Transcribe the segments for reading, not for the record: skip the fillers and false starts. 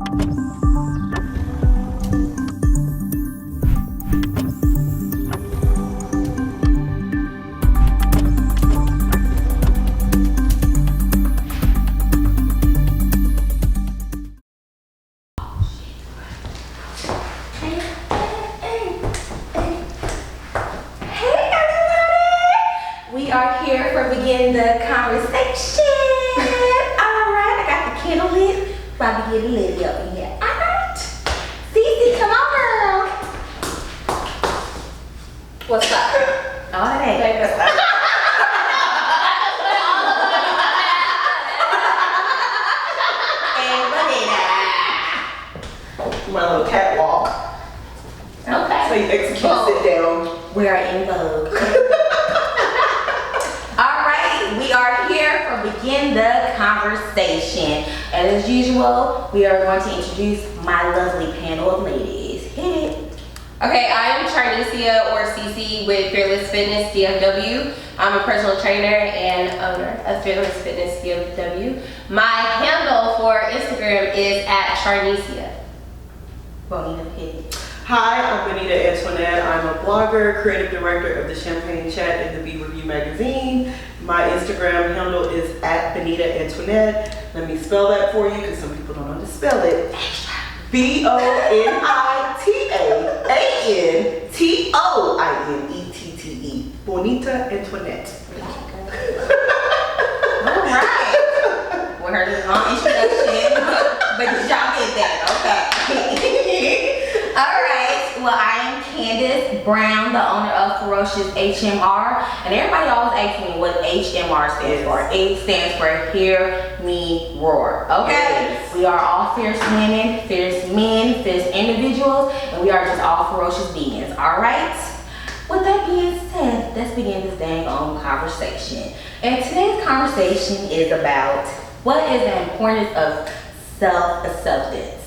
We are here for begin the conversation. Alright, I got the candle lit. About to get a lady up in here. Alright. Cece, come on, girl. What's up? Oh, hey. And Bonita. My little catwalk. Okay. So you execute sit down. We are in vogue. Alright, we are here for begin the conversation. And as usual, we are going to introduce my lovely panel of ladies. Hit it. Okay, I am Charnicia or CC with Fearless Fitness DFW. I'm a personal trainer and owner of Fearless Fitness DFW. My handle for Instagram is @Charnicia. Bonita, hit it. Hi, I'm Bonita Antoinette. I'm a blogger, creative director of the Champagne Chat and the Be Review magazine. My Instagram handle is @Bonita Antoinette. Let me spell that for you because some people don't know how to spell it. BONITAANTOINETTE. Bonita Antoinette. Alright. We heard a long introduction, but did y'all get that? Okay. Alright, well I am Candace Brown, the owner of Ferocious HMR, and everybody always asks me what HMR stands for. It stands for Hear Me Roar, okay? Yes. We are all fierce women, fierce men, fierce individuals, and we are just all ferocious beings, alright? With that being said, let's begin this dang on conversation. And today's conversation is about what is the importance of self-acceptance.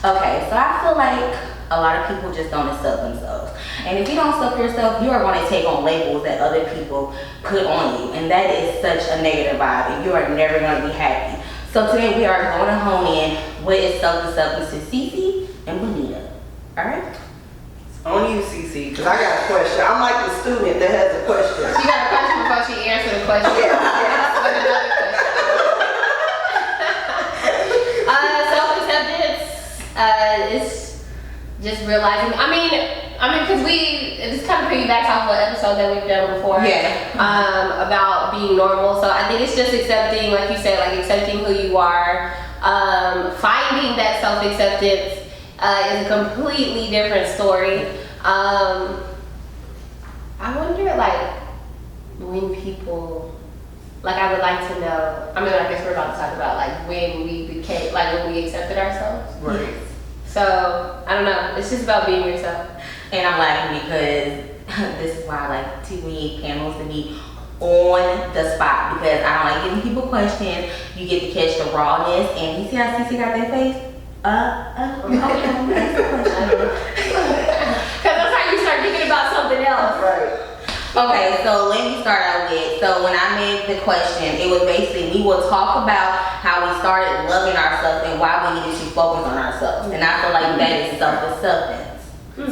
Okay, so I feel like a lot of people just don't accept themselves. And if you don't accept yourself, you are going to take on labels that other people put on you. And that is such a negative vibe, and you are never going to be happy. So today we are going to hone in what is self-acceptance to Cece and Bonita. Alright? On you, CC, because I got a question. I'm like the student that has a question. She got a question before she answered the question. Yeah. With another question. Self-acceptance is just realizing. I mean, because this kind of piggybacks off of an episode that we've done before. Yeah. About being normal. So I think it's just accepting, like you said, like accepting who you are. Finding that self-acceptance is a completely different story. I wonder, like, when people, like, I would like to know. I mean, I guess we're about to talk about like when we became, like, when we accepted ourselves. Right. So I don't know. It's just about being yourself. And I'm laughing because this is why I like to need panels to be on the spot, because I don't like giving people questions. You get to catch the rawness, and you see how CC got that face? Because that's how you start thinking about something else. Right. Okay, so let me start out with, so when I made the question, it was basically, we will talk about how we started loving ourselves and why we needed to focus on ourselves. And I feel like that is self-acceptance.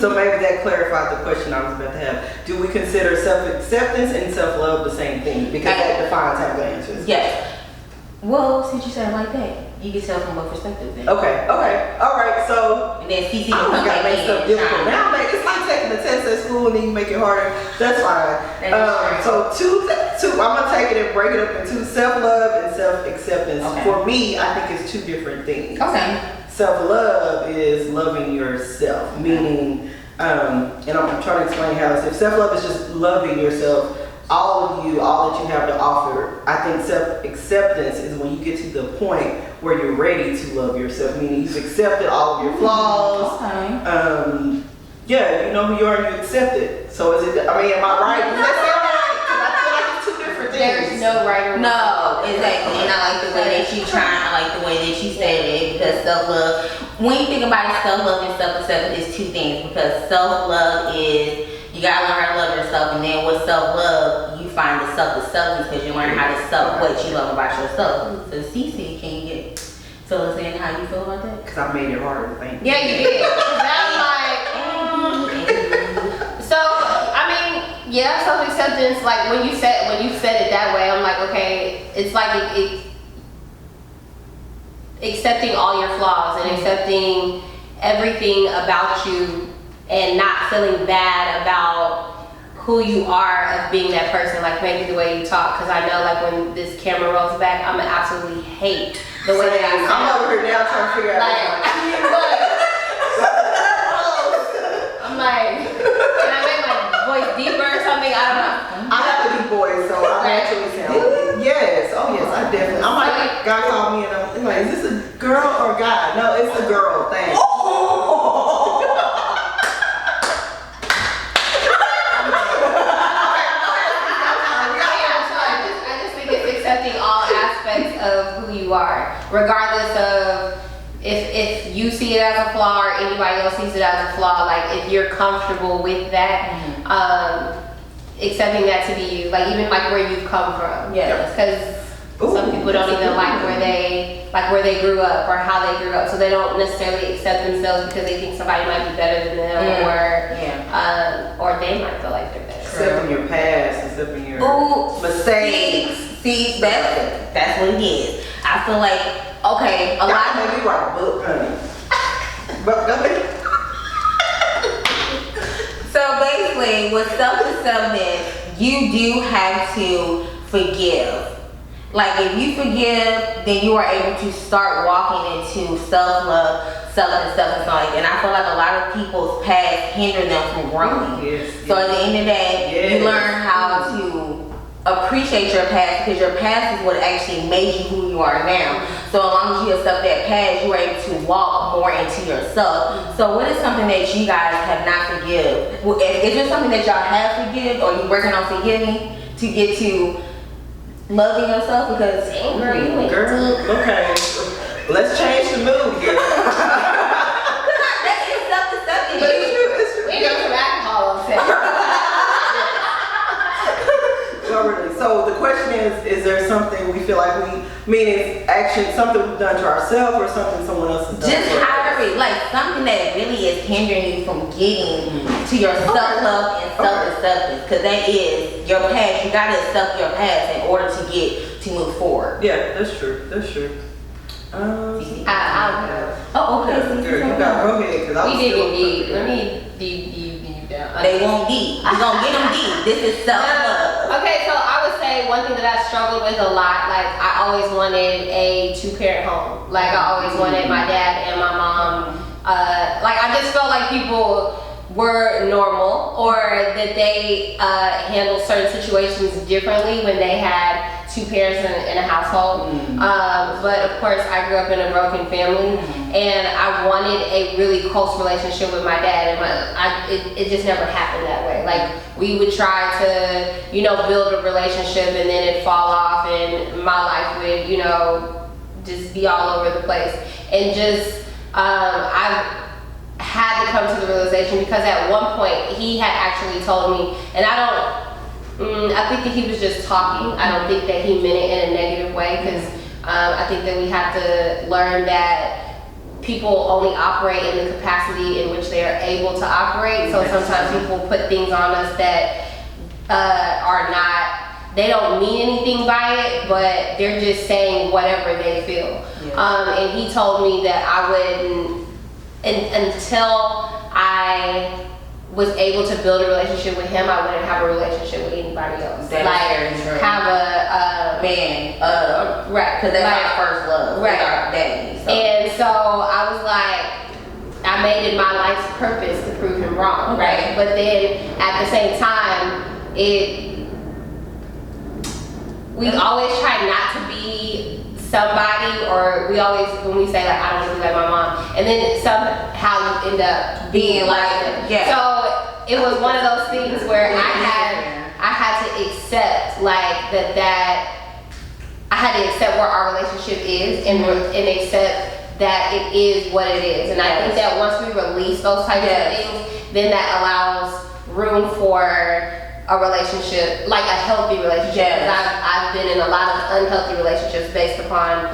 So maybe that clarified the question I was about to have. Do we consider self-acceptance and self-love the same thing? Because that defines how the answer is. Yes. Well, since you said it like that, you can tell from what perspective then. Okay. All right. So And then CC I'm can gonna make stuff difficult. now. Now, it's like taking the test at school and then you make it harder. That's fine. So two. I'm gonna take it and break it up into self-love and self-acceptance. Okay. For me, I think it's two different things. Okay. Self-love is loving yourself, meaning, and I'm trying to explain how it's, if self-love is just loving yourself, all of you, all that you have to offer. I think self-acceptance is when you get to the point where you're ready to love yourself, meaning you've accepted all of your flaws. Okay. Yeah, you know who you are and you accept it. So is it, I mean, am I right? Does that sound right? Because I feel like it's two different things. There's no right or wrong. No, exactly. And I like the way that you I like the way that you said it, because self-love, when you think about it, self-love and self-acceptance is two things, because self-love is, you gotta learn how to love yourself, and then with self-love, you find the self-acceptance because you learn how to self what you love about yourself. So CC, can you get So Lizanne, how you feel about that? Because I made it harder to think. Yeah, you did. 'Cause now I'm like, so I mean, yeah, self-acceptance. Like when you said it that way, I'm like, okay, it's like it accepting all your flaws and accepting everything about you and not feeling bad about who you are of being that person, like maybe the way you talk, because I know like when this camera rolls back, I'm gonna absolutely hate the way that I I'm sound. over here now trying to figure out. I'm like, can I make my voice deeper or something? I don't know. I have to be boys, so I'm actually sound. Yes, oh yes, I definitely. I'm like, God called me and I'm like, is this a girl or a guy? No, it's a girl thing. I just think it's accepting all aspects of who you are, regardless of if you see it as a flaw or anybody else sees it as a flaw. Like if you're comfortable with that, accepting that to be you, like even like where you've come from. Yes. Because some people don't even like where they grew up or how they grew up, so they don't necessarily accept themselves because they think somebody might be better than them, or they might feel like they're better. Accepting your past, accepting your mistakes. See, that's what it is. I feel like, okay, a lot of Maybe write a book, honey. But go ahead. So basically, with self-acceptance, you do have to forgive. Like if you forgive, then you are able to start walking into self-love, self-acceptance, and I feel like a lot of people's past hinder them from growing. Yes, So at the end of the day, yes. you learn how to appreciate your past, because your past is what actually made you who you are now. So as long as you accept that past, you are able to walk more into yourself. So what is something that you guys have not forgive? Is there something that y'all have forgive, or you working on forgiving to get to loving yourself? Because Girl, okay. Let's change the mood, girl. that is self-acceptance. But it's true, it's true. We got some alcohol on set. Well, really. So the question is there something we feel like meaning action, something we've done to ourselves or something someone else has done? Just to us? however, like something that really is hindering you from getting to your self-love and self-acceptance, because that is your past. You gotta accept your past in order to move forward. Yeah, that's true. That's true. I don't know. Oh, okay. Girl, you gotta go ahead, because I We was dig still in deep. Let me deep down. They won't deep. You gonna get them deep. This is self-love. Okay, so I would say one thing that I struggled with a lot, like I always wanted a two-parent home. Like I always wanted my dad and my mom. Like I just felt like people were normal, or that they handled certain situations differently when they had two parents in a household. But of course, I grew up in a broken family, and I wanted a really close relationship with my dad, and it just never happened that way. Like we would try to, build a relationship, and then it'd fall off, and my life would, just be all over the place. And just, I had to come to the realization, because at one point he had actually told me, and I think that he was just talking. I don't think that he meant it in a negative way, because I think that we have to learn that people only operate in the capacity in which they are able to operate. So sometimes people put things on us that are not, they don't mean anything by it, but they're just saying whatever they feel. And he told me that I wouldn't, until I was able to build a relationship with him, I wouldn't have a relationship with anybody else. That is very true. Have a Man, right, because that's like, our first love. right. With our daddy. So. and so I was like, I made it my life's purpose to prove him wrong, right? But then at the same time, we always try not to be somebody, or we always, when we say like, I don't want to be like my mom, and then somehow you end up being like them. Yeah. So it was one of those things where I had to accept like that I had to accept where our relationship is, and accept that it is what it is. And I think that once we release those types of things, then that allows room for a relationship, like a healthy relationship. Because I've been in a lot of unhealthy relationships based upon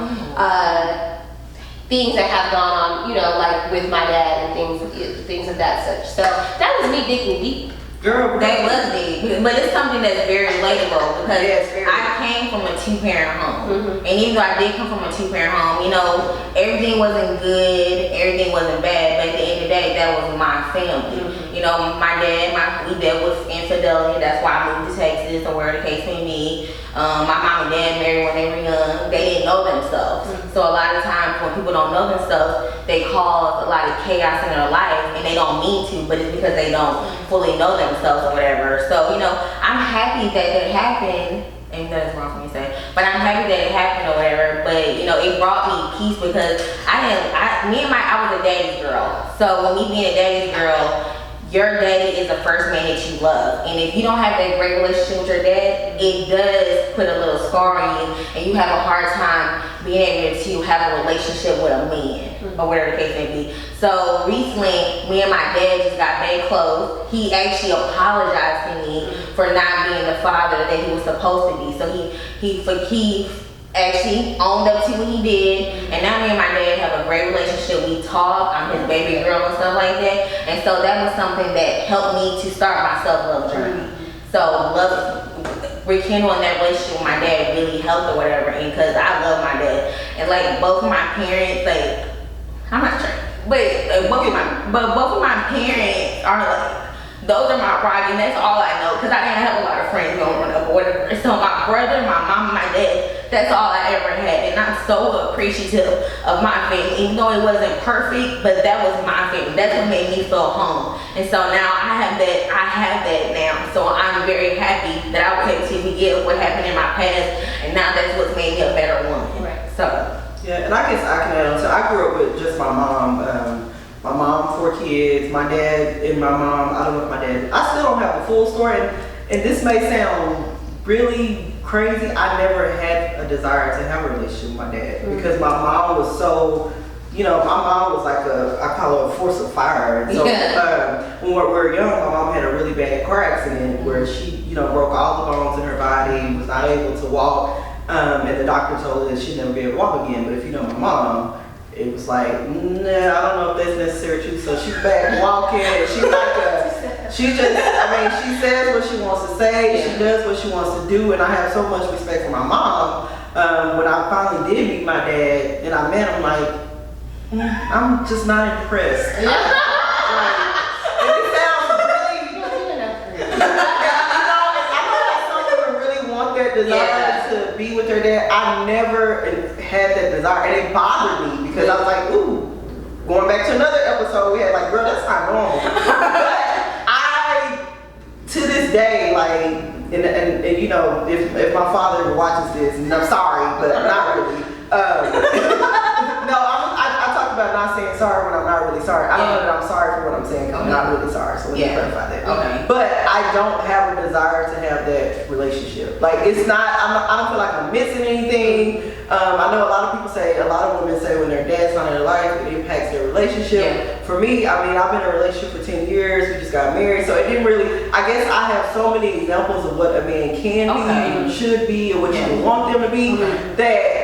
things that have gone on, you know, like with my dad and things of that such. So that was me digging deep. Girl, That was deep, but it's something that's very relatable because Yes, very. I came from a 2-parent home, and even though I did come from a 2-parent home, you know, everything wasn't good, everything wasn't bad, but at the end of the day, that was my family. You know, my dad, we dealt with infidelity. That's why I moved to Texas, or where the case may be. My mom and dad married when they were young. They didn't know themselves, so a lot of times when people don't know themselves, they cause a lot of chaos in their life, and they don't mean to, but it's because they don't fully know themselves or whatever. So, you know, I'm happy that it happened, and that is wrong for me to say, but I'm happy that it happened or whatever. But you know, it brought me peace because I was a daddy's girl. So when me being a daddy's girl, your daddy is the first man that you love, and if you don't have that great relationship with your dad, it does put a little scar on you, and you have a hard time being able to have a relationship with a man, or whatever the case may be. So recently, me and my dad just got very close. He actually apologized to me for not being the father that he was supposed to be. So he actually owned up to what he did, and now me and my dad have a great relationship. We talk, I'm his baby girl and stuff like that, and so that was something that helped me to start my self-love journey. So rekindling that relationship with my dad really helped or whatever, and because I love my dad, and like both of my parents, like I'm not sure, but both of my parents are like, those are my rock, and that's all I know, because I didn't have a lot of friends growing up or whatever. So my brother, my mom, and my dad, that's all I ever had, and I'm so appreciative of my family, even though it wasn't perfect, but that was my family. That's what made me feel home. And so now I have that now. So I'm very happy that I was able to forget what happened in my past, and now that's what's made me a better woman. Right. So Yeah, and I guess I can add on. So I grew up with just my mom. My mom, 4 kids. My dad and my mom. I don't know if my dad. I still don't have the full story, and this may sound really crazy. I never had a desire to have a relationship with my dad because my mom was so. You know, my mom was like I call her a force of fire. And so when we were young, my mom had a really bad car accident where she, you know, broke all the bones in her body, was not able to walk, and the doctor told her that she'd never be able to walk again. But if you know my mom, it was like, nah, I don't know if that's necessary too. So she's back walking, and she's like she she says what she wants to say, she does what she wants to do, and I have so much respect for my mom. When I finally did meet my dad, and I met him, like, I'm just not impressed. And it sounds really, I know that some women really want that desire to be with their dad. I never had that desire, and it bothered me because I was like, ooh, going back to another episode we had, like, girl, that's not normal. But I, to this day, like, and you know, if my father watches this, and I'm sorry, but not really. No, I talk about not saying sorry when I'm not really sorry. I don't know that I'm sorry for what I'm saying because I'm not really sorry. So let me clarify that. Okay. But I don't have a desire to have that relationship. Like, it's not. I don't feel like I'm missing anything. I know a lot of people say, a lot of women say when their dad's not in their life, it impacts their relationship. Yeah. For me, I mean, I've been in a relationship for 10 years. We just got married, so it didn't really. I guess I have so many examples of what a man can be, and should be, or what you want them to be. That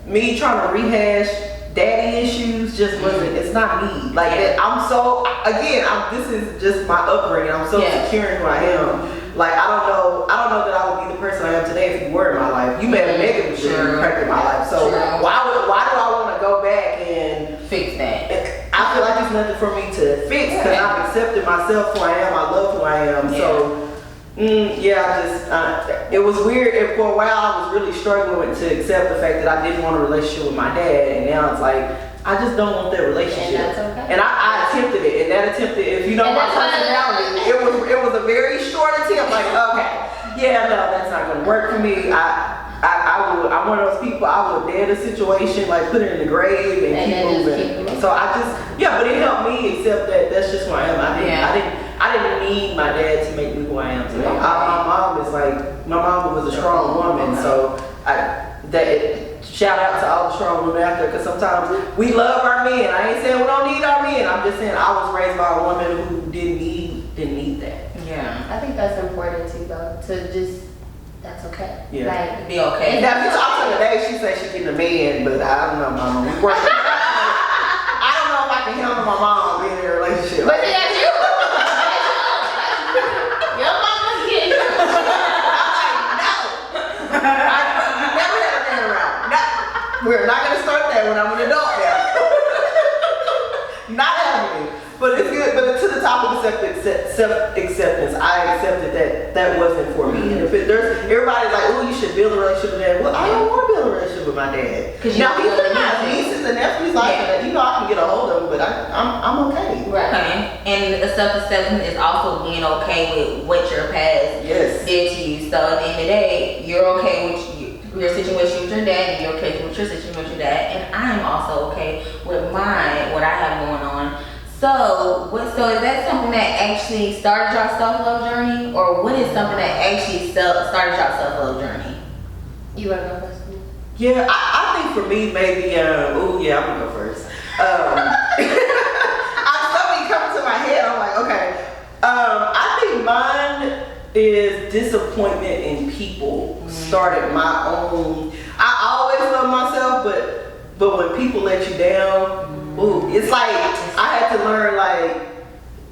me trying to rehash daddy issues just wasn't, it's not me. Like, I'm so, again, this is just my upbringing. I'm so secure in who I am. Like, I don't know that I would be the person I am today if you were in my life. You may have negatively impacted my life. So why do I want to go back and fix that? I feel like it's nothing for me to fix because I've accepted myself who I am. I love who I am. So it was weird. And for a while, I was really struggling to accept the fact that I didn't want a relationship with my dad, and now it's like I just don't want that relationship. And that's okay. And I attempted it, and that attempted, if you know my personality, it was a very short attempt. Like, okay, no, that's not gonna work for me. I'm one of those people. I would dead a situation, like put it in the grave and keep moving. So but it helped me accept that that's just who I am. I didn't need my dad to make me who I am today. My mom was a strong woman, so shout out to all the strong women out there, because sometimes we love our men. I ain't saying we don't need our men. I'm just saying I was raised by a woman who didn't need that. Yeah. I think that's important too, though, to just, that's okay. Yeah. Like, be okay. Now, if you talk to her today, she says she's getting a man, but I don't know, mama. We working. can handle my mom being in a relationship. But see, that's you. Your mama's getting you. I never had a man around. No, we're not gonna start that when I'm an adult now. Not happening. But it's good. But to the topic of self-acceptance, I accepted that wasn't for me. And if everybody's like, oh, you should build a relationship with dad. Well, I don't want to build a relationship with my dad. Now he's in my nieces and nephews like that. You know, I can get a hold of him, but I'm okay. Right. Okay. And self-acceptance is also being okay with what your past Yes. did to you. So at the end of the day, you're okay with your situation with your dad, and you're okay with your situation with your dad, and I'm also okay with what I have going on. So is that something that actually started your self-love journey, or what is something that actually started your self-love journey? You wanna go first? Yeah, I think for me maybe. I'm gonna go first. Something comes to my head. I'm like, okay. I think mine is disappointment in people started my own. I always love myself, but when people let you down, it's like I had to learn like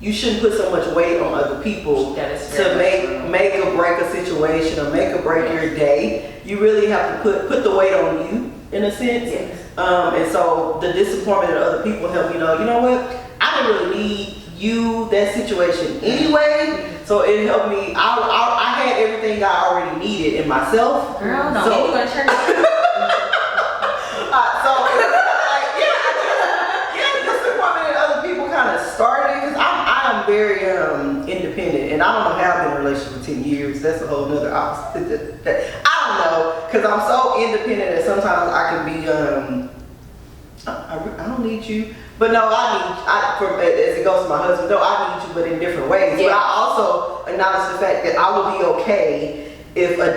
you shouldn't put so much weight on other people to make or break a situation or make or break your day. You really have to put the weight on you in a sense. Yes. And so the disappointment of other people helped me know, you know what? I didn't really need that situation anyway. So it helped me. I had everything I already needed in myself. Girl, no, So- you go to church. Disappointment in other people kind of started because I am very independent, and I don't know how I've been in a relationship for 10 years. That's a whole nother opposite. I don't know, because I'm so independent that sometimes I can be I don't need you. But no, as it goes to my husband, no, I need you, but in different ways. Yeah. But I also acknowledge the fact that I will be okay if a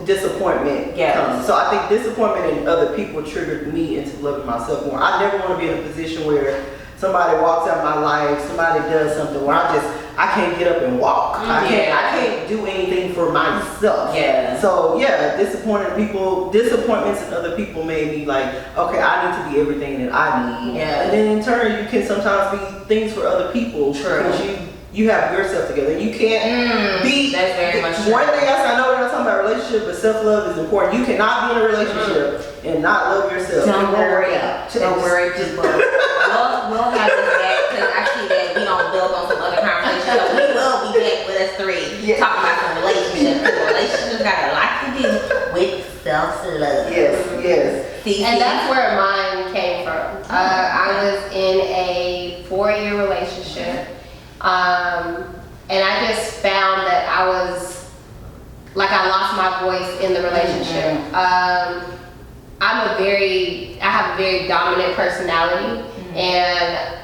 disappointment comes. So I think disappointment in other people triggered me into loving myself more. I never want to be in a position where somebody walks out of my life, somebody does something where I can't get up and walk. I can't do anything for myself. Yeah. So yeah, disappointments in other people made me like, okay, I need to be everything that I need. Yeah. And then in turn, you can sometimes be things for other people. True. Because you have yourself together. You can't be. That's very much true. One thing I know we're not talking about relationship, but self-love is important. You cannot be in a relationship and not love yourself. Don't worry. Just- Don't worry, people. We'll have this back because I see that we don't build on some other conversations. So we will be back with us three talking about some relationships. Relationships got a lot to do with self-love. Yes. See, And that's where mine came from. I was in a 4-year relationship. And I just found that I lost my voice in the relationship. I have a very dominant personality, and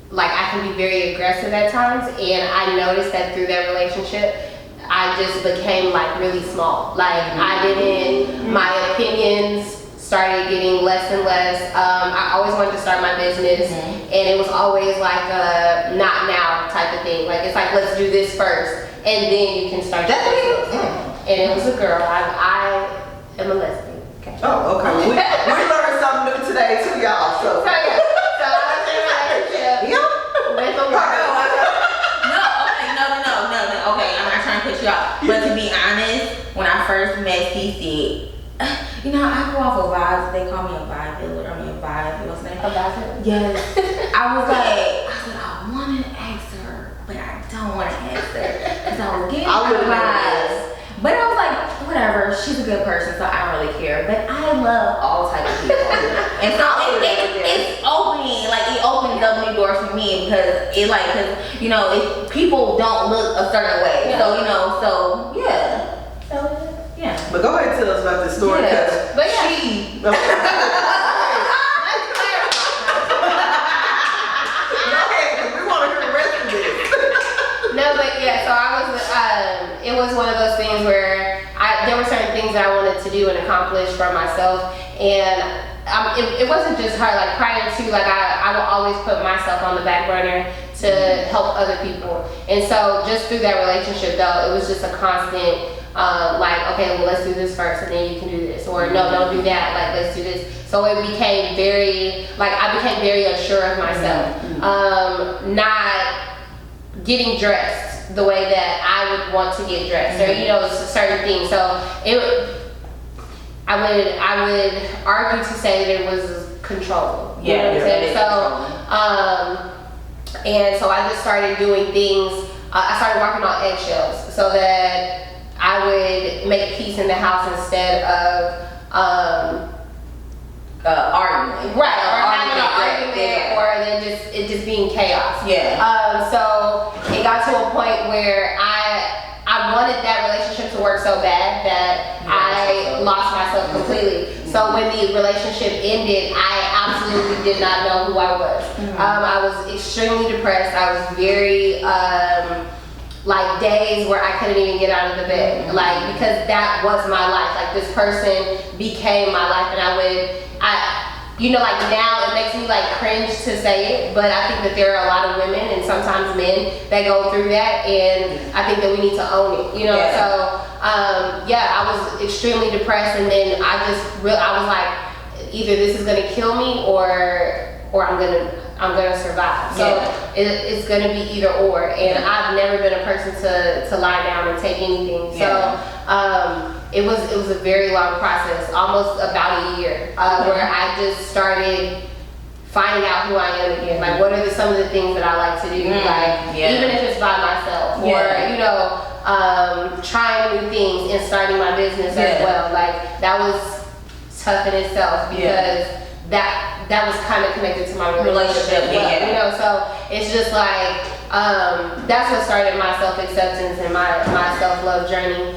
like I can be very aggressive at times, and I noticed that through that relationship I just became like really small. Like my opinions started getting less and less. I always wanted to start my business, and it was always like a not now type of thing. Like it's like, let's do this first and then you can start your business. And it was a girl. I am a lesbian. Okay. Oh, okay. We learned something new today too, y'all. So So yeah, so I was in a relationship with a woman. No. Okay, I'm not trying to put you off. But to be honest, when I first met CC, you know, I go off of vibes. They call me a vibe builder. I mean, a vibe. What's the name? A vibe? Yes. I want to ask her, but I don't want to ask her because I was getting vibes. But I was like, whatever. She's a good person, so I don't really care. But I love all types of people, and so it's opening. Like it opens up new doors for me because you know, if people don't look a certain way, so you know, so yeah. So yeah. But go ahead and tell us about this story. Yeah. But yeah. We want to hear the rest of this. No, but yeah, so it was one of those things where there were certain things that I wanted to do and accomplish for myself, and it wasn't just her. Like prior to, like I will always put myself on the back burner to help other people, and so just through that relationship though, it was just a constant like, okay, well let's do this first and then you can do this, or no, don't do that, like let's do this. So it became very, like, I became very unsure of myself. Not getting dressed the way that I would want to get dressed, or you know, certain things. So I would argue to say that it was control. You know what I'm saying? And so I just started doing things. I started walking on eggshells so that I would make peace in the house instead of arguing. Right, or having an argument, or then it just being chaos. So it got to a point where I wanted that relationship to work so bad that I lost myself completely. So when the relationship ended, I absolutely did not know who I was. I was extremely depressed. I was very like days where I couldn't even get out of the bed, like, because that was my life. Like, this person became my life, and you know, like, now it makes me like cringe to say it, but I think that there are a lot of women and sometimes men that go through that, and I think that we need to own it, you know. So I was extremely depressed, and then I was like, either this is gonna kill me or I'm gonna survive. So it's gonna be either or, and I've never been a person to lie down and take anything. So it was a very long process, almost about a year, where I just started finding out who I am again. Like, what are some of the things that I like to do? Like, even if it's by myself, or you know, trying new things and starting my business as well. Like, that was tough in itself, because that was kind of connected to my relationship as well, you know. So it's just like that's what started my self-acceptance and my self-love journey.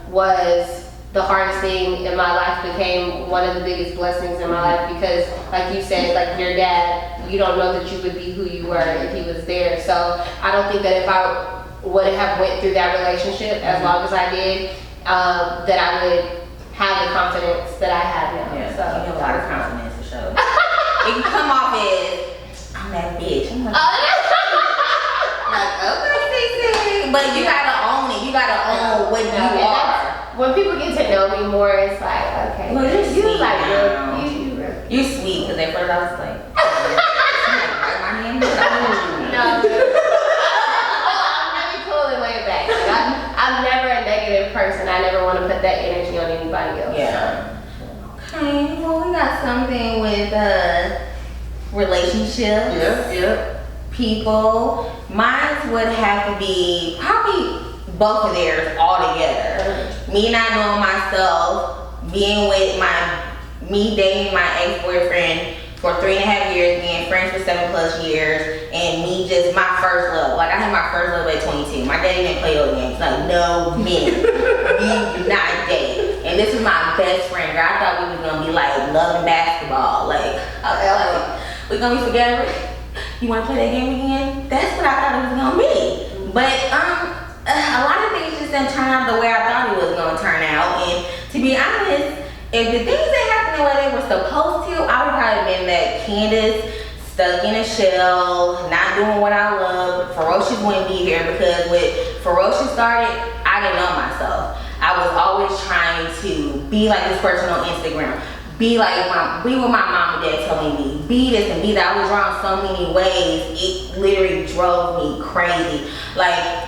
Was the hardest thing in my life, became one of the biggest blessings in my life, because like you said, like, your dad, you don't know that you would be who you were if he was there. So I don't think that if I would have went through that relationship as long as I did, that I would have the confidence that I have now. So you have a lot of confidence for sure. It can come off as, I'm that bitch. I'm like, okay, Cece. But you gotta own it. You gotta own what you are. When people get to know me more, it's like, okay, well, you're you sweet like now. You're sweet, because at first I was like, my name is no. I'm really cool and laid back. Like, I'm never a negative person. I never want to put that energy on anybody else. Okay, well, we got something with relationships. People. Mine would have to be probably both of theirs all together. Me not knowing myself, me dating my ex-boyfriend for 3.5 years, being friends for 7+ years, and me just my first love. Like, I had my first love at 22. My daddy didn't play those games. Like, no, men, we do not date. And this is my best friend, girl. I thought we was gonna be like loving basketball. Like, we gonna be together. You wanna play that game again? That's what I thought it was gonna be. But a lot of things just didn't turn out the way I thought it was gonna turn out. And to be honest, if the things that happened the way they were supposed to, I would probably been that Candace, stuck in a shell, not doing what I love. Ferocious wouldn't be here, because when Ferocious started, I didn't know myself. I was always trying to be like this person on Instagram. Be what my mom and dad told me, be this and be that. I was wrong so many ways, it literally drove me crazy. Like,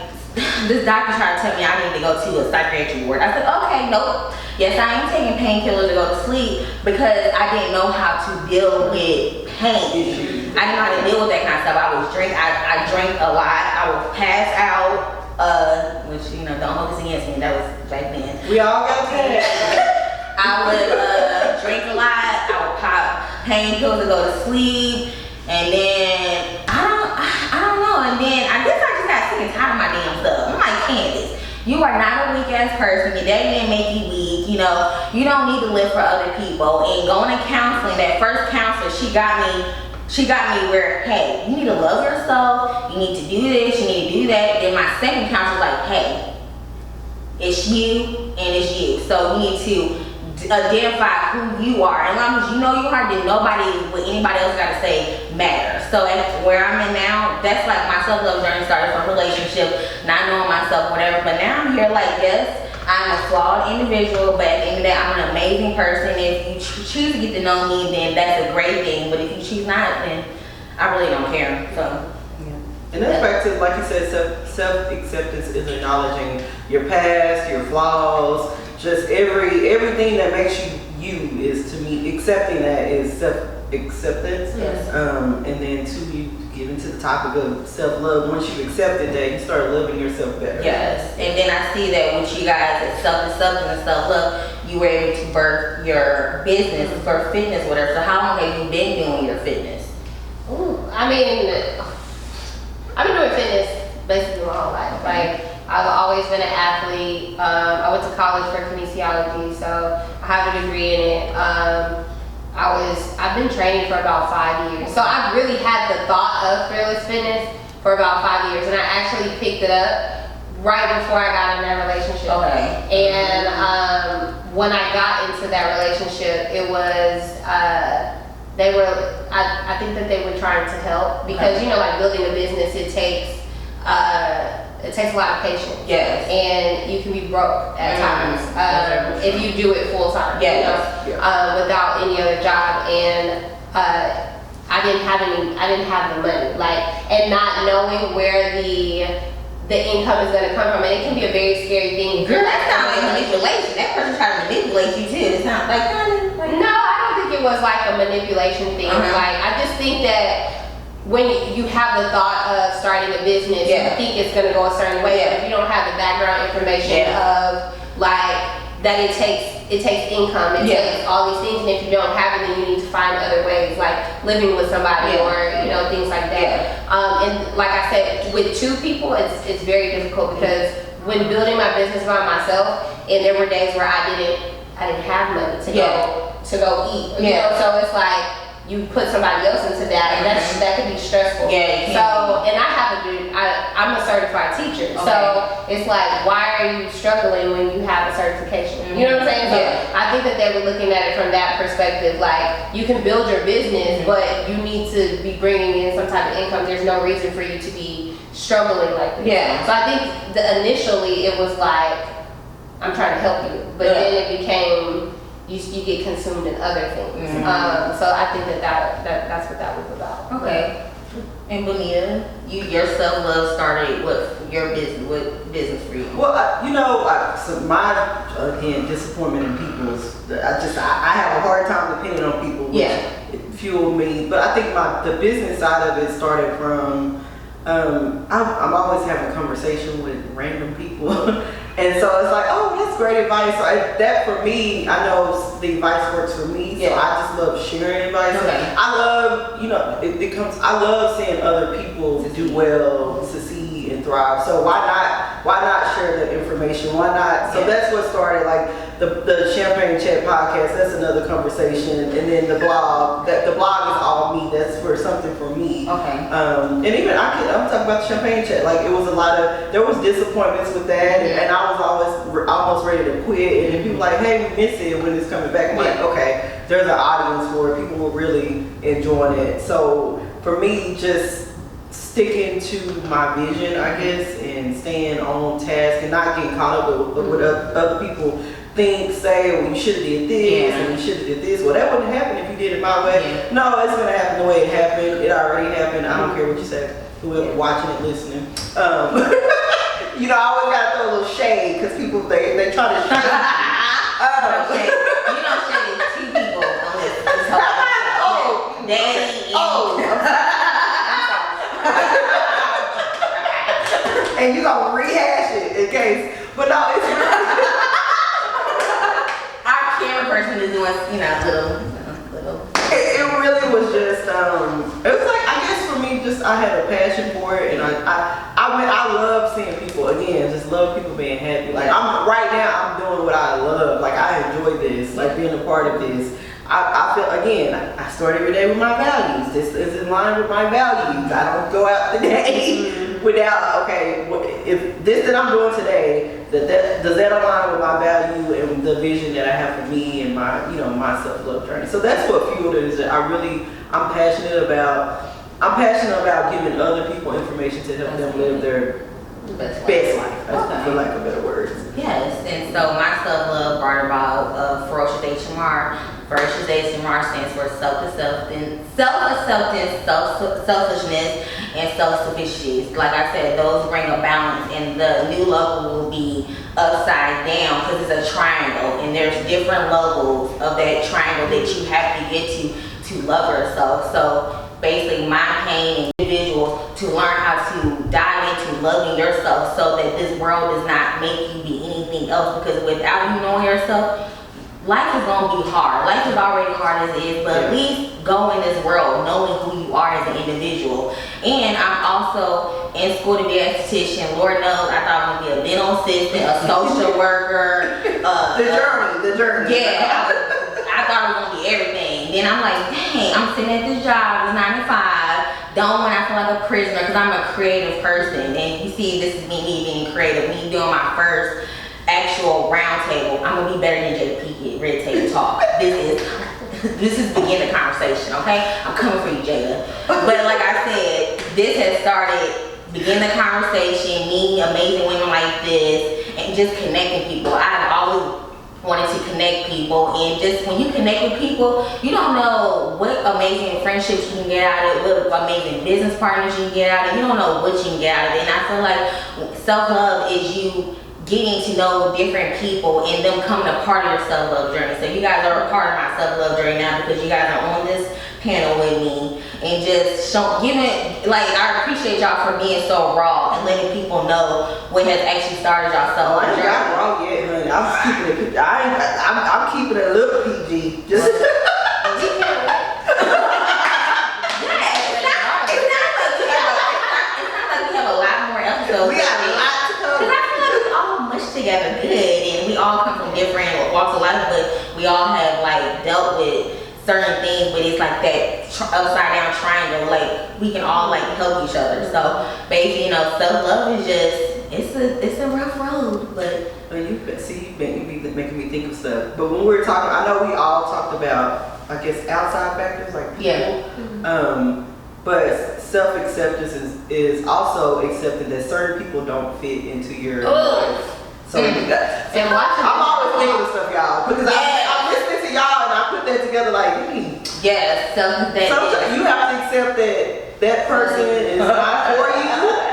this doctor tried to tell me I need to go to a psychiatric ward. I said, okay, nope. Yes, I am taking painkillers to go to sleep, because I didn't know how to deal with pain. I didn't know how to deal with that kind of stuff. I drank a lot. I would pass out, which, you know, don't hold this against me. That was back then. We all got pass. I would drink a lot. I would pop painkillers to go to sleep, and then I don't know. And then I guess I just got sick and tired of my damn stuff. I'm like, Candace, you are not a weak ass person. Your daddy didn't make you weak. You know, you don't need to live for other people. And going to counseling, that first counselor, she got me where, hey, you need to love yourself. You need to do this. You need to do that. Then my second counselor was like, hey, it's you and it's you. So you need to identify who you are. As long as you know you are, then what anybody else got to say matters. So where I'm in now, that's like my self-love journey started from relationship, not knowing myself, whatever. But now I'm here like, yes, I'm a flawed individual, but at the end of the day, I'm an amazing person. If you choose to get to know me, then that's a great thing. But if you choose not, then I really don't care. So. And that's back to, like you said, self-acceptance is acknowledging your past, your flaws, just everything that makes you is, to me, accepting that is self-acceptance. Yes. And then you get into the topic of self-love. Once you've accepted that, you start loving yourself better. Yes. And then I see that with you guys, it's self-acceptance and self-love, you were able to birth your business for fitness, whatever. So how long have you been doing your fitness? Ooh, I mean, I've been doing fitness basically my whole life. Like, I've always been an athlete. I went to college for kinesiology, so I have a degree in it. I've been training for about 5 years. So I've really had the thought of Fearless Fitness for about 5 years, and I actually picked it up right before I got in that relationship. Okay. And when I got into that relationship, it was, I think that they were trying to help because, you know, like building a business, it takes a lot of patience. Yes. And you can be broke at times if you do it full time. Yes. You know, without any other job. And I didn't have the money. Like, and not knowing where the income is going to come from, and it can be a very scary thing. Girl, that's not like manipulation. That person trying to manipulate you too. It's not like, no, I don't think it was like a manipulation thing. Like, I just think that when you have the thought of starting a business, you think it's going to go a certain way, but if you don't have the background information of like that it takes income, it takes all these things, and if you don't have it, then you need to find other ways, like living with somebody or, you know, things like that. And like I said, with two people, it's very difficult because when building my business by myself, and there were days where I didn't have money to go eat. You know, so it's like you put somebody else into that, and that could be stressful. So, and I'm a certified teacher, so it's like, why are you struggling when you have a certification? You know what I'm saying? So I think that they were looking at it from that perspective. Like, you can build your business, but you need to be bringing in some type of income. There's no reason for you to be struggling like this. So I think initially it was like, I'm trying to help you, but then it became you get consumed in other things. So I think that's what that was about. Okay. And Bonita, your self-love started what business for you? Well, so my disappointment in people's. I have a hard time depending on people. Which it fueled me, but I think the business side of it started from. I'm always having a conversation with random people. And so it's like, oh, that's great advice. So that for me, I know the advice works for me. So I just love sharing advice. I love, I love seeing other people do well, succeed, and thrive. So why not share the information? Why not? So that's what started, like the Champagne Chat podcast. That's another conversation. And then the blog. The blog is all me. That's for something for me. And even I'm talking about the Champagne Chat. Like, it was there was disappointments with that, and I was almost ready to quit. And then people like, hey, we miss it when it's coming back. I'm like, okay, there's an audience for it. People were really enjoying it. So for me, just sticking to my vision, I guess, and staying on task and not getting caught up with what other people think, say, well, you should have did this and you should have did this. Well, that wouldn't happen if you did it my way. No, it's gonna happen the way it happened. It already happened. I don't care what you say. Whoever watching it, listening. I always gotta throw a little shade because people they try to shade. You don't shade two people on this whole Daddy. And you gonna rehash it in case, but no, it's really. Our camera person is doing, little. It really was just, it was like, I guess for me, just I had a passion for it, and I love seeing people, again, just love people being happy. Like, right now, I'm doing what I love. Like, I enjoy this, like being a part of this. I feel, again, I start every day with my values. This is in line with my values. I don't go out the day without, okay, if this that I'm doing today, does that align with my value and the vision that I have for me and my, my self-love journey. So that's what fueled it, is that I'm passionate about giving other people information to help them live best life, for lack of better words. Yes, and so my self-love brought about Ferocious HMR. Ferocious HMR stands for self-acceptance, selfishness, and self-sufficiency. Like I said, those bring a balance, and the new level will be upside down because it's a triangle, and there's different levels of that triangle that you have to get to love yourself. So basically, my pain and individual to learn how to dive into loving yourself so that this world does not make you be anything else, because without you knowing yourself, life is going to be hard. Life is already hard as it is, but at least go in this world knowing who you are as an individual. And I'm also in school to be an esthetician. Lord knows I thought I was going to be a dental assistant, a social worker. The journey. Yeah, I thought I was going to be everything. Then I'm like, dang, I'm sitting at this job, it's 9 to 5. Don't want to feel like a prisoner because I'm a creative person. And you see, this is me being creative, me doing my first actual round table. I'm gonna be better than Jada Pinkett, Red Table Talk. This is begin the conversation, okay? I'm coming for you, Jada. But like I said, this has started begin the conversation, meeting amazing women like this, and just connecting people. I've always wanted to connect people, and just when you connect with people, you don't know what amazing friendships you can get out of it, what amazing business partners you can get out of it. You don't know what you can get out of it. And I feel like self-love is you getting to know different people and them coming a part of your self-love journey. So you guys are a part of my self-love journey now because you guys are on this panel with me and just giving, like, I appreciate y'all for being so raw and letting people know what has actually started y'all self-love I ain't journey. got wrong yet, honey. I'm keeping it. I'm keeping it a little PG. Just. We got a lot to cover. Because I feel like we all mush together good, and we all come from different walks of life, but we all have like dealt with certain things, but it's like that upside down triangle. Like we can all like help each other. So basically, self love is just it's a rough road, but. You making me think of stuff. But when we were talking, I know we all talked about, I guess, outside factors like people. Yeah. But self-acceptance is also accepting that certain people don't fit into your life. So you got, And watching I'm always thinking of stuff, y'all, because I'm listening to y'all and I put that together like, Yes, sometimes you have to accept that person is not for you.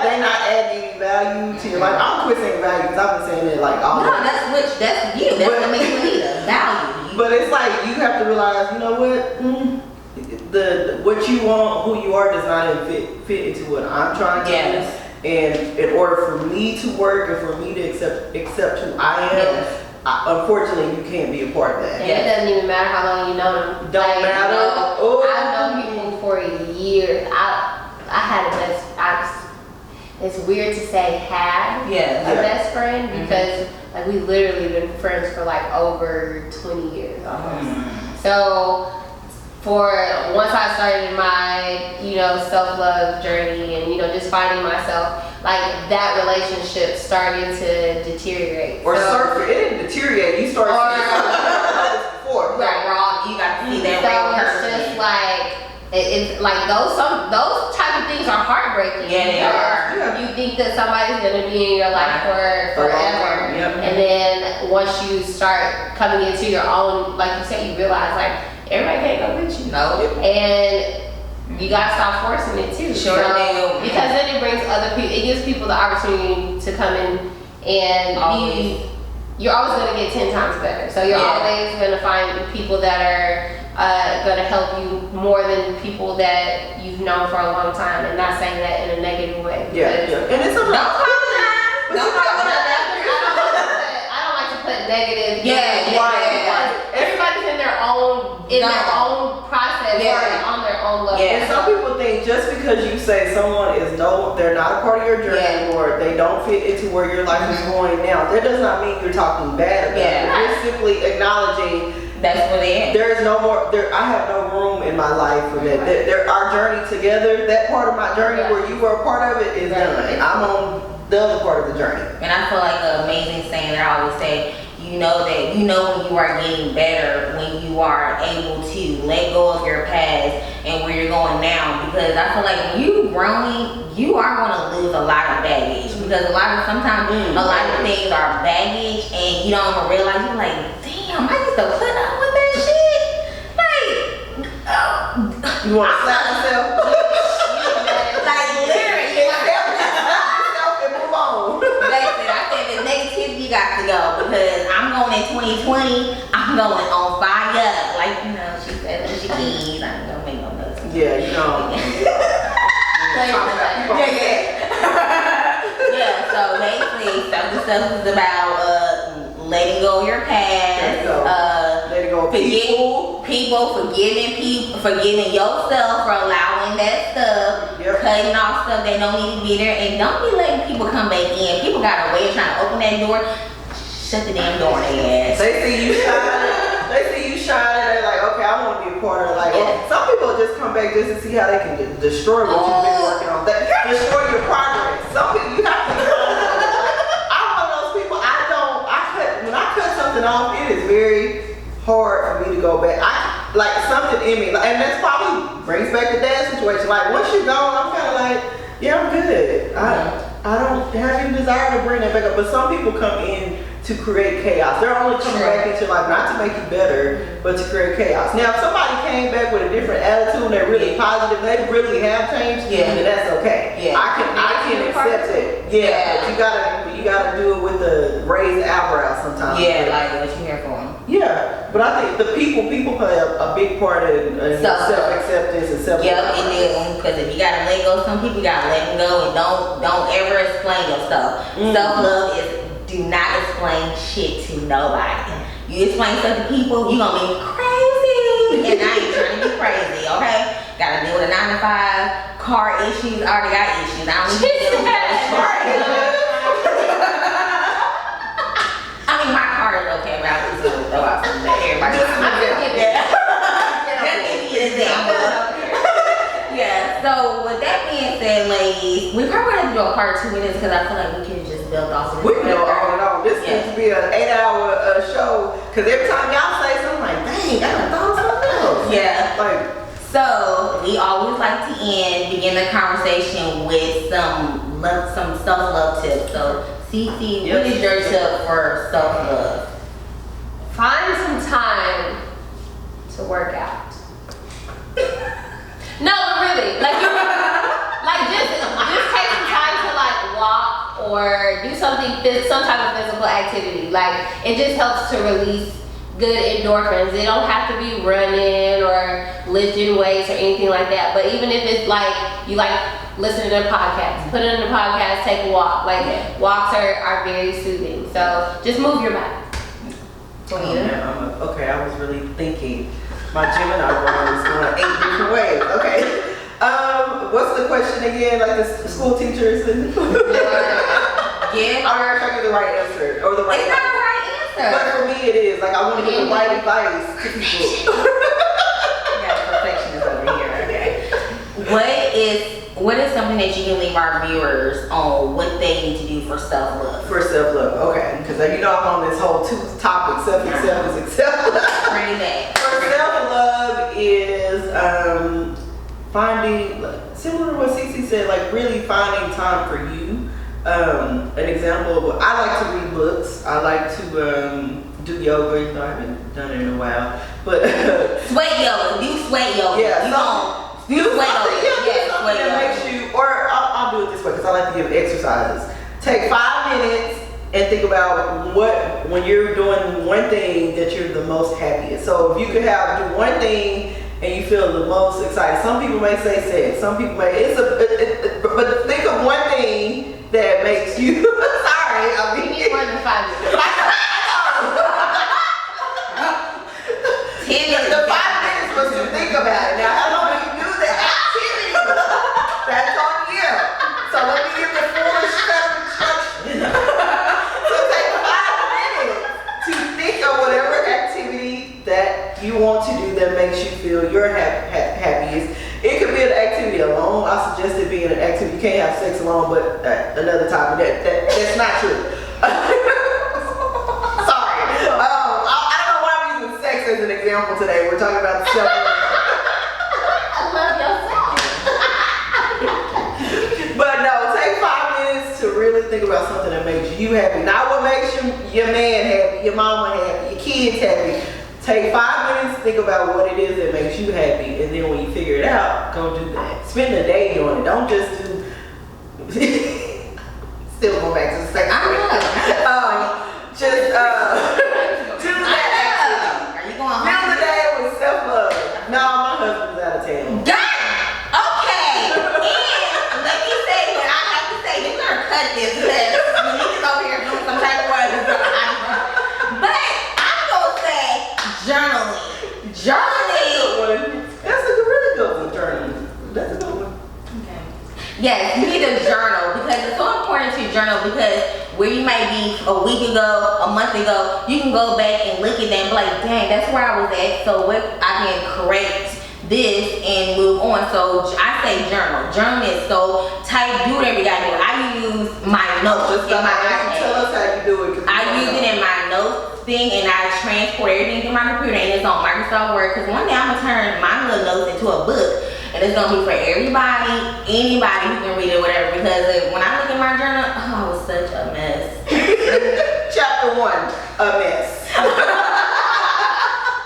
They're not adding any value to your life. I'm quit saying value because I've been saying it like all. No, that's you. That's what makes you need a value. But it's like you have to realize, you know what? What you want, who you are, does not fit into what I'm trying to do. And in order for me to work and for me to accept who I am, unfortunately, you can't be a part of that. And it doesn't even matter how long you know them. Don't matter. I've known people for years. I had a best. It's weird to say had a best friend because like we literally been friends for like over 20 years almost. So for once I started my self-love journey and just finding myself, like that relationship started to deteriorate. Or surface. It didn't deteriorate. You started before. Right, raw. You got to see that real person. So it's just like it's like those type of things are heartbreaking. Yeah, they are. Yeah. You think that somebody's gonna be in your life for forever, and then once you start coming into your own, like you said, you realize like everybody can't go with you. No. And you gotta stop forcing it too. Sure do. Because then it brings other people. It gives people the opportunity to come in and you're always gonna get 10 times better. So you're always gonna find people that are gonna help you more than people that you've known for a long time, and not saying that in a negative way. And it's a Don't I don't like to put negative. Right. Everybody's in their own process, on their own level. And some people think just because you say someone they're not a part of your journey or they don't fit into where your life is going now, that does not mean you're talking bad about it. You're simply acknowledging that's where they at. There is no more. I have no room in my life for that. Our journey together, that part of my journey where you were a part of it is done. I'm on the other part of the journey. And I feel like an amazing saying that I always say, when you are getting better when you are able to let go of your past and where you're going now. Because I feel like when you you growing, you are gonna lose a lot of baggage because sometimes a lot of things are baggage and you don't even realize. You're like, damn, I used to put up with that shit. Like, You want to slap yourself? like literally. Accept yourself and move on. That's it. I said the negativity got to go because I'm going in 2020. I'm going on fire. Like she said, she keys. I ain't gonna make no notes. Yeah, you know. Yeah, so basically, stuff is about letting go of your past, letting go of forgiving yourself for allowing that stuff, cutting off stuff that don't need to be there, and don't be letting people come back in. People got a way of trying to open that door. Shut the damn door in their ass. They see you shining. They're like, okay, I want to be a part of it. Like, some people just come back just to see how they can destroy what you've been working on. Destroy your progress. Some people, you have to be I'm one of those people, when I cut something off, it is very hard for me to go back. Like something in me, and that's probably brings back the dad situation. Like, once you're gone, I'm kind of like, yeah, I'm good. I don't have any desire to bring that back up. But some people come in to create chaos. They're only coming back into life not to make you better, but to create chaos. Now, if somebody came back with a different attitude and they're really positive, they really have changed, then that's okay. Yeah. I can accept it. Yeah. But you gotta do it with the raised eyebrows sometimes. Yeah, like what you here for. Yeah, but I think the people play a big part in self-acceptance and self-love. Yeah, it is. Because if you gotta let go, some people gotta let them go, and don't ever explain yourself. Self-love is do not explain shit to nobody. You explain stuff to people, you gonna be crazy, and I ain't trying to be crazy. Okay, gotta deal with a 9 to 5, car issues. I already got issues. I don't need to deal with those car issues. I mean, my car is okay, but I just gonna throw out something that everybody. Yeah, so with that being said, ladies, we probably have to do a part 2 of this because I feel like we can just build off of this. We can go on and on. This needs to be an 8-hour show because every time y'all say something, I'm like, dang, I done thought something else. Yeah. So we always like to begin the conversation with some self-love tips. So Cece, what is your tip for self-love? Find some time to work out. No, but really, just take some time to walk or do some type of physical activity. It just helps to release good endorphins. It don't have to be running or lifting weights or anything like that. But even if it's you listening to a podcast, put it in the podcast, take a walk. Walks are very soothing. So just move your body. Okay, I was really thinking. My Gemini brain is going 8 different ways. Okay. What's the question again? Like the school teachers and I'm not trying to get the right answer or the right. It's not the right answer. But for me, it is. I want to give the right advice to people. We got a perfectionist over here. Okay. What is something that you can leave our viewers on what they need to do for self-love? For self-love, okay. Because I'm on this whole 2 topic, self-acceptance and self-love. Bring it back. For self-love is finding, similar to what Cece said, really finding time for you. An example of, I like to read books. I like to do yoga, even though I haven't done it in a while. But sweat yoga, do sweat yoga. Yeah, do sweat yoga. Yeah, sweat yoga. Makes you, or I'll do it this way because I like to give exercises. Take 5 minutes and think about when you're doing one thing that you're the most happiest. So if you could do one thing and you feel the most excited. Some people may say sex. Some people may. But think of one thing that makes you. Sorry, You need more than 5 minutes. 10 minutes. The 5 minutes was to think about it. Now, how long do you do the activity? That's on you. So let me give the full set of instructions. So take 5 minutes to think of whatever activity that you want to do that makes you feel your happiest. It could be an activity alone. I suggest it being an activity. You can't have sex alone, but another topic. That's not true. Sorry. I don't know why I'm using sex as an example today. We're talking about self. I love yourself. think about something that makes you happy. Not what makes your man happy, your mama happy, your kids happy. Take 5 minutes, think about what it is that makes you happy, and then when you figure it out, go do that. Spend the day doing it. Don't just do. Still go back to the second question. Just do that. Are you going Fill home? the day with self-love. No, my husband's out of town. Done! Okay! And let me say what I have to say. You're gonna cut this because Monique's over here doing some type of work. But I'm gonna say journaling. Journaling! That's a really good one, journaling. That's a good one. Okay. Yes, you need to journal because it's so important to journal because where you might be a week ago, a month ago, you can go back and look at that and be like, dang, that's where I was at. So what I can correct this and move on. So I say journal. Journal is so tight. Do whatever you gotta do. I use my notes in my Tell iPad. us how you do it. I use it in my notes thing and I transport everything to my computer and it's on Microsoft Word because one day I'm gonna turn my little notes into a book and it's gonna be for everybody, anybody who can read it, whatever. Because when I look at my journal, oh, I was such a mess. Chapter 1, a mess.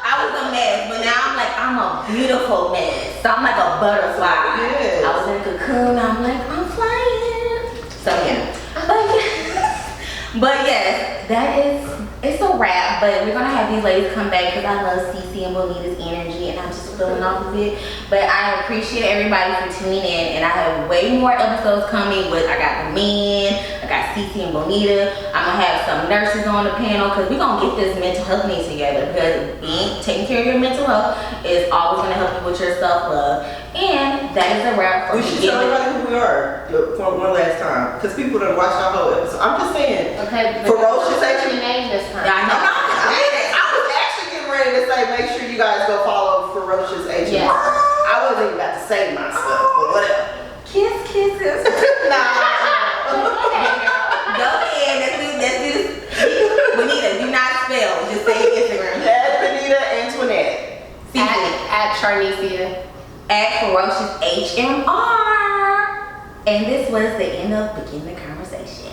I was a mess, but now I'm like, I'm a beautiful mess. So I'm like a butterfly. Yes. I was in a cocoon, I'm like, I'm flying. So yeah. But yes, it's a wrap, but we're gonna have these ladies come back because I love Cece and Bonita's energy and I'm just feeling off of it. But I appreciate everybody for tuning in and I have way more episodes coming with, I got the men, I got Cece and Bonita. I'm gonna have some nurses on the panel because we're gonna get this mental health thing together because taking care of your mental health is always gonna help you with your self-love. And that is a wrap for We should tell everybody who we are for one last time because people don't watch our whole episode. I'm just saying. Okay, Ferocious what's H. your name this time? Yeah, I know. I was actually getting ready to say, make sure you guys go follow Ferocious H. Yes. I wasn't even about to say my stuff, but whatever. kisses. Nah. Go ahead, let's do this. Bonita, do not spell, just say Instagram. At Benita Antoinette. At Charnicia. At Ferocious HMR. And this was the end of Begin the Conversation.